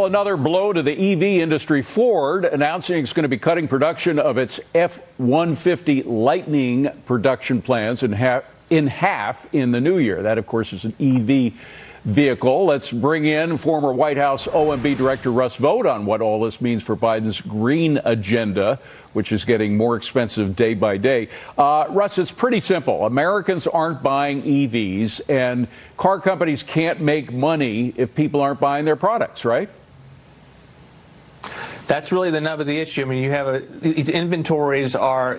Another blow to the EV industry. Ford announcing it's going to be cutting production of its F-150 Lightning production plans in half in the new year. That, of course, is an EV vehicle. Let's bring in former White House OMB Director Russ Vought on what all this means for Biden's green agenda, which is getting more expensive day by day. Russ, it's pretty simple. Americans aren't buying EVs, and car companies can't make money if people aren't buying their products, right? That's really the nub of the issue. I mean, you have these inventories are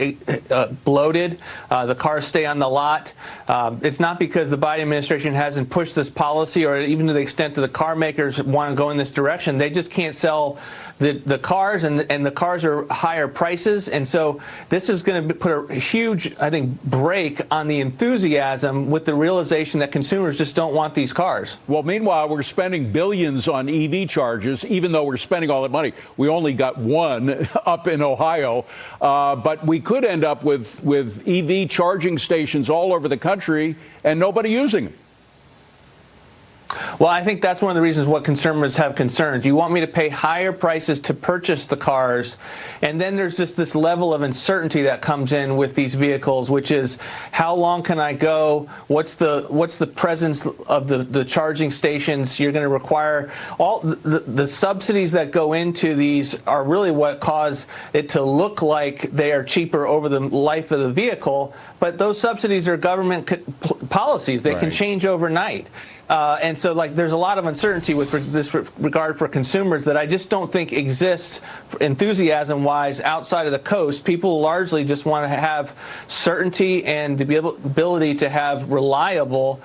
bloated. The cars stay on the lot. It's not because the Biden administration hasn't pushed this policy, or even to the extent that the car makers want to go in this direction. They just can't sell the cars, and the cars are higher prices. And so this is going to put a huge, I think, brake on the enthusiasm with the realization that consumers just don't want these cars. Well, meanwhile, we're spending billions on EV charges, even though we're spending all that money. We only got one up in Ohio, but we could end up with EV charging stations all over the country and nobody using them. Well, I think that's one of the reasons what consumers have concerns. You want me to pay higher prices to purchase the cars, and then there's just this level of uncertainty that comes in with these vehicles, which is how long can I go? What's the presence of the charging stations? You're going to require all the subsidies that go into these are really what cause it to look like they are cheaper over the life of the vehicle, but those subsidies are government policies. They can change overnight. And so, there's a lot of uncertainty with this regard for consumers that I just don't think exists enthusiasm-wise outside of the coast. People largely just want to have certainty and the ability to have reliable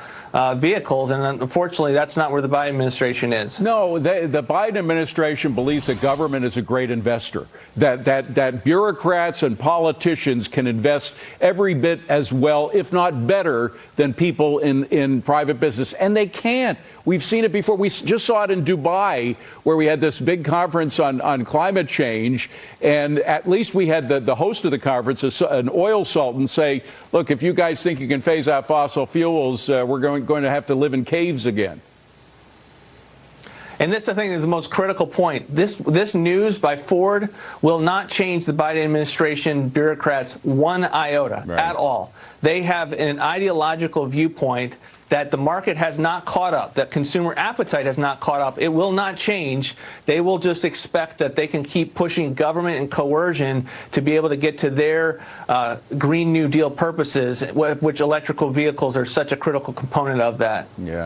vehicles, and unfortunately, that's not where the Biden administration is. No, the Biden administration believes that government is a great investor, that bureaucrats and politicians can invest every bit as well, if not better, than people in private business, and they can't. We've seen it before. We just saw it in Dubai, where we had this big conference on climate change, and at least we had the host of the conference, an oil sultan, say, look, if you guys think you can phase out fossil fuels, we're going to have to live in caves again. And this, I think, is the most critical point. This news by Ford will not change the Biden administration bureaucrats one iota at all. They have an ideological viewpoint that the market has not caught up, that consumer appetite has not caught up. It will not change. They will just expect that they can keep pushing government and coercion to be able to get to their Green New Deal purposes, which electrical vehicles are such a critical component of that. Yeah.